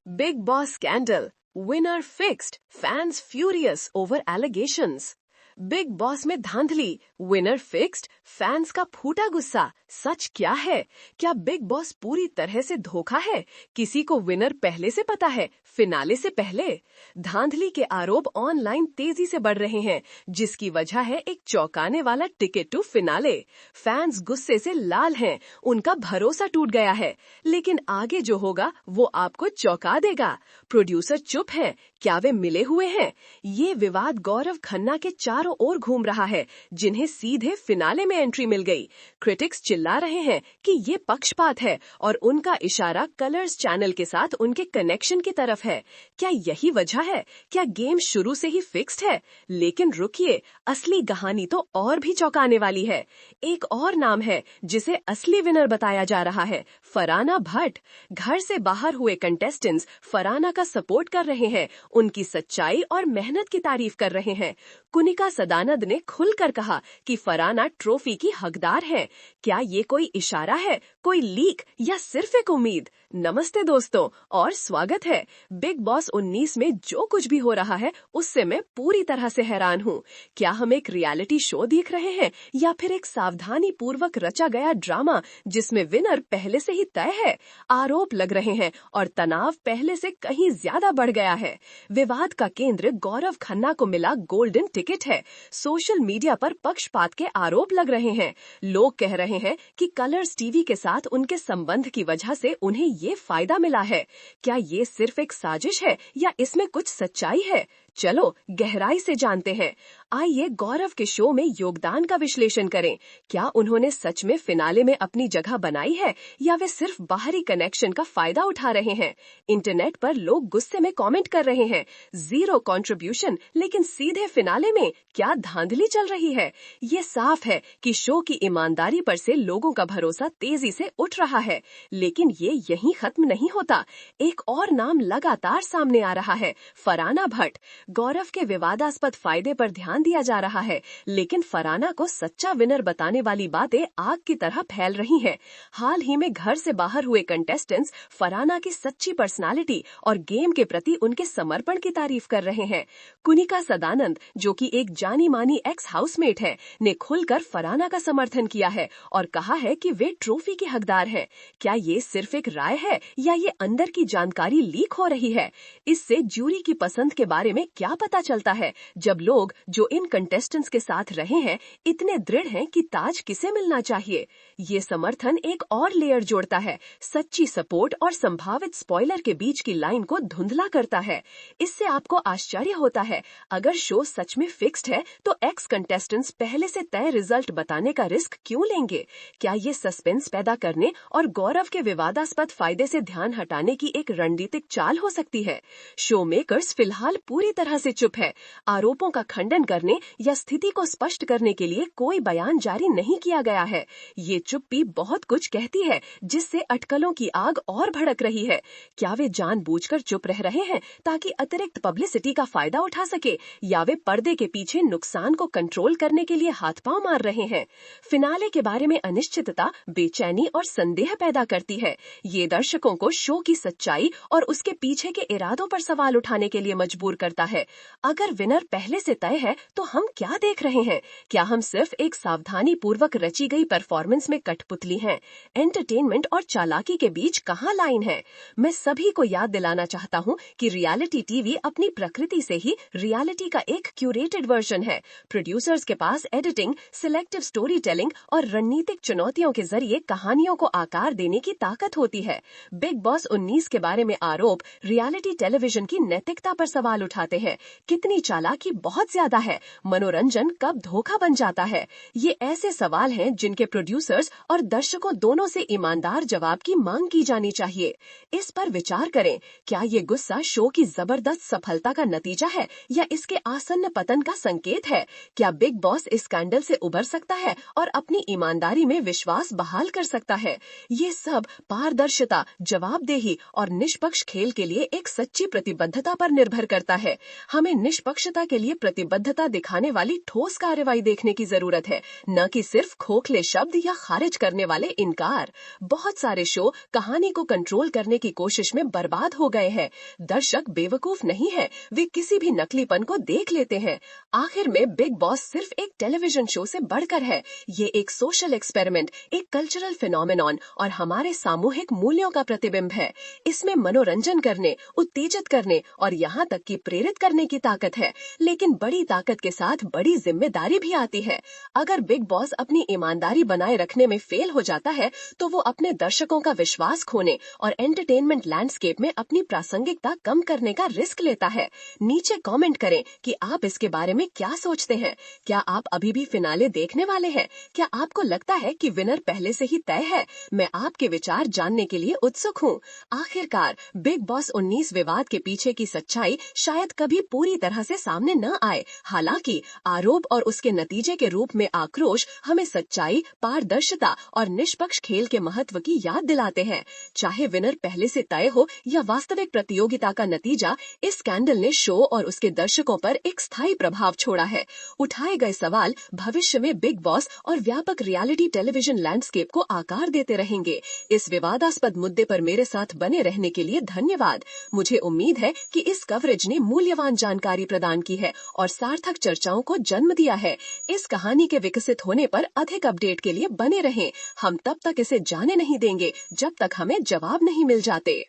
Big Boss scandal. Winner fixed. Fans furious over allegations. Big boss में धांधली, winner fixed, fans का फूटा गुस्सा। सच क्या है? क्या बिग बॉस पूरी तरह से धोखा है? किसी को विनर पहले से पता है, फिनाले से पहले? धांधली के आरोप ऑनलाइन तेजी से बढ़ रहे हैं, जिसकी वजह है एक चौंकाने वाला टिकट टू फिनाले। फैंस गुस्से से लाल हैं, उनका भरोसा टूट गया है, लेकिन आगे जो होगा वो आपको चौंका देगा। प्रोड्यूसर चुप हैं, क्या वे मिले हुए हैं? ये विवाद गौरव खन्ना के चारों ओर घूम रहा है, जिन्हें सीधे फिनाले में एंट्री मिल गई। क्रिटिक्स चिल्ला रहे हैं कि ये पक्षपात है और उनका इशारा कलर्स चैनल के साथ उनके कनेक्शन की तरफ है। क्या यही वजह है? क्या गेम शुरू से ही फिक्स्ड है? लेकिन रुकिए, असली कहानी तो और भी चौंकाने वाली है। एक और नाम है जिसे असली विनर बताया जा रहा है, फरहाना भट्ट। घर से बाहर हुए कंटेस्टेंट्स फरहाना का सपोर्ट कर रहे हैं, उनकी सच्चाई और मेहनत की तारीफ कर रहे हैं। कुनिका सदानंद ने खुलकर कहा कि फरहाना ट्रॉफी की हकदार है। क्या ये कोई इशारा है, कोई लीक या सिर्फ एक उम्मीद? नमस्ते दोस्तों और स्वागत है। बिग बॉस 19 में जो कुछ भी हो रहा है उससे मैं पूरी तरह से हैरान हूँ। क्या हम एक रियलिटी शो देख रहे हैं या फिर एक सावधानी पूर्वक रचा गया ड्रामा जिसमें विनर पहले से ही तय है? आरोप लग रहे हैं और तनाव पहले से कहीं ज्यादा बढ़ गया है। विवाद का केंद्र गौरव खन्ना को मिला गोल्डन टिकट है। सोशल मीडिया पर पक्षपात के आरोप लग रहे हैं। लोग कह रहे हैं कि कलर्स टीवी के साथ उनके संबंध की वजह से उन्हें ये फायदा मिला है। क्या ये सिर्फ एक साजिश है या इसमें कुछ सच्चाई है? चलो गहराई से जानते हैं। आइए गौरव के शो में योगदान का विश्लेषण करें। क्या उन्होंने सच में फिनाले में अपनी जगह बनाई है या वे सिर्फ बाहरी कनेक्शन का फायदा उठा रहे हैं? इंटरनेट पर लोग गुस्से में कमेंट कर रहे हैं, जीरो कंट्रीब्यूशन लेकिन सीधे फिनाले में, क्या धांधली चल रही है? ये साफ है कि शो की ईमानदारी पर से लोगों का भरोसा तेजी से उठ रहा है। लेकिन ये यहीं खत्म नहीं होता। एक और नाम लगातार सामने आ रहा है, फरहाना भट्ट। गौरव के विवादास्पद फायदे पर ध्यान दिया जा रहा है, लेकिन फरहाना को सच्चा विनर बताने वाली बातें आग की तरह फैल रही हैं। हाल ही में घर से बाहर हुए कंटेस्टेंट्स फरहाना की सच्ची पर्सनालिटी और गेम के प्रति उनके समर्पण की तारीफ कर रहे हैं। कुनिका सदानंद, जो कि एक जानी मानी एक्स हाउसमेट है, ने खुलकर फरहाना का समर्थन किया है और कहा है कि वे ट्रॉफी के हकदार हैं। क्या ये सिर्फ एक राय है या ये अंदर की जानकारी लीक हो रही है? इससे ज्यूरी की पसंद के बारे में क्या पता चलता है, जब लोग जो इन कंटेस्टेंट्स के साथ रहे हैं इतने दृढ़ हैं कि ताज किसे मिलना चाहिए? ये समर्थन एक और लेयर जोड़ता है, सच्ची सपोर्ट और संभावित स्पॉइलर के बीच की लाइन को धुंधला करता है। इससे आपको आश्चर्य होता है, अगर शो सच में फिक्स्ड है तो एक्स कंटेस्टेंट्स पहले से तय रिजल्ट बताने का रिस्क क्यों लेंगे? क्या ये सस्पेंस पैदा करने और गौरव के विवादास्पद फायदे से ध्यान हटाने की एक रणनीतिक चाल हो सकती है? शो मेकर्स फिलहाल पूरी तरह से चुप है। आरोपों का खंडन करने या स्थिति को स्पष्ट करने के लिए कोई बयान जारी नहीं किया गया है। ये चुप्पी बहुत कुछ कहती है, जिससे अटकलों की आग और भड़क रही है। क्या वे जानबूझकर चुप रह रहे हैं ताकि अतिरिक्त पब्लिसिटी का फायदा उठा सके, या वे पर्दे के पीछे नुकसान को कंट्रोल करने के लिए हाथ पांव मार रहे हैं? फिनाले के बारे में अनिश्चितता बेचैनी और संदेह पैदा करती है। ये दर्शकों को शो की सच्चाई और उसके पीछे के इरादों पर सवाल उठाने के लिए मजबूर करता है। अगर विनर पहले से तय है तो हम क्या देख रहे हैं? क्या हम सिर्फ एक सावधानी पूर्वक रची गई परफॉर्मेंस में कठपुतली हैं? एंटरटेनमेंट और चालाकी के बीच कहाँ लाइन है? मैं सभी को याद दिलाना चाहता हूँ कि रियलिटी टीवी अपनी प्रकृति से ही रियलिटी का एक क्यूरेटेड वर्जन है। प्रोड्यूसर्स के पास एडिटिंग, सिलेक्टिव स्टोरी टेलिंग और रणनीतिक चुनौतियों के जरिए कहानियों को आकार देने की ताकत होती है। बिग बॉस 19 के बारे में आरोप रियलिटी टेलीविजन की नैतिकता पर सवाल उठाते हैं। कितनी चालाकी बहुत ज्यादा है? मनोरंजन कब धोखा बन जाता है? ये ऐसे सवाल हैं जिनके प्रोड्यूसर्स और दर्शकों दोनों से ईमानदार जवाब की मांग की जानी चाहिए। इस पर विचार करें, क्या ये गुस्सा शो की जबरदस्त सफलता का नतीजा है या इसके आसन्न पतन का संकेत है? क्या बिग बॉस इस स्कैंडल से उबर सकता है और अपनी ईमानदारी में विश्वास बहाल कर सकता है? ये सब पारदर्शिता, जवाबदेही और निष्पक्ष खेल के लिए एक सच्ची प्रतिबद्धता पर निर्भर करता है। हमें निष्पक्षता के लिए प्रतिबद्धता दिखाने वाली ठोस कार्रवाई देखने की जरूरत है, न कि सिर्फ खोखले शब्द या खारिज करने वाले इनकार। बहुत सारे शो कहानी को कंट्रोल करने की कोशिश में बर्बाद हो गए हैं। दर्शक बेवकूफ नहीं है, वे किसी भी नकलीपन को देख लेते हैं। आखिर में बिग बॉस सिर्फ एक टेलीविजन शो से बढ़कर है। ये एक सोशल एक्सपेरिमेंट, एक कल्चरल फिनोमेनॉन और हमारे सामूहिक मूल्यों का प्रतिबिंब है। इसमें मनोरंजन करने, उत्तेजित करने और यहाँ तक कि प्रेरित करने की ताकत है, लेकिन बड़ी ताकत के साथ बड़ी जिम्मेदारी भी आती है। अगर बिग बॉस अपनी ईमानदारी बनाए रखने में फेल हो जाता है तो वो अपने दर्शकों का विश्वास खोने और एंटरटेनमेंट लैंडस्केप में अपनी प्रासंगिकता कम करने का रिस्क लेता है। नीचे कमेंट करें कि आप इसके बारे में क्या सोचते हैं। क्या आप अभी भी फिनाले देखने वाले हैं? क्या आपको लगता है कि विनर पहले से ही तय है? मैं आपके विचार जानने के लिए उत्सुक हूँ। आखिरकार बिग बॉस 19 विवाद के पीछे की सच्चाई शायद कभी पूरी तरह से सामने न आए। हालांकि आरोप और उसके नतीजे के रूप में आक्रोश हमें सच्चाई, पारदर्शिता और निष्पक्ष खेल के महत्व की याद दिलाते हैं। चाहे विनर पहले से तय हो या वास्तविक प्रतियोगिता का नतीजा, इस स्कैंडल ने शो और उसके दर्शकों पर एक स्थायी प्रभाव छोड़ा है। उठाए गए सवाल भविष्य में बिग बॉस और व्यापक रियलिटी टेलीविजन लैंडस्केप को आकार देते रहेंगे। इस विवादास्पद मुद्दे पर मेरे साथ बने रहने के लिए धन्यवाद। मुझे उम्मीद है कि इस कवरेज ने मूल्यवान जानकारी प्रदान की है और सार्थक चर्चाओं को जन्म दिया है। इस कहानी के विकसित होने पर अधिक अपडेट के लिए बने रहें। हम तब तक इसे जाने नहीं देंगे जब तक हमें जवाब नहीं मिल जाते।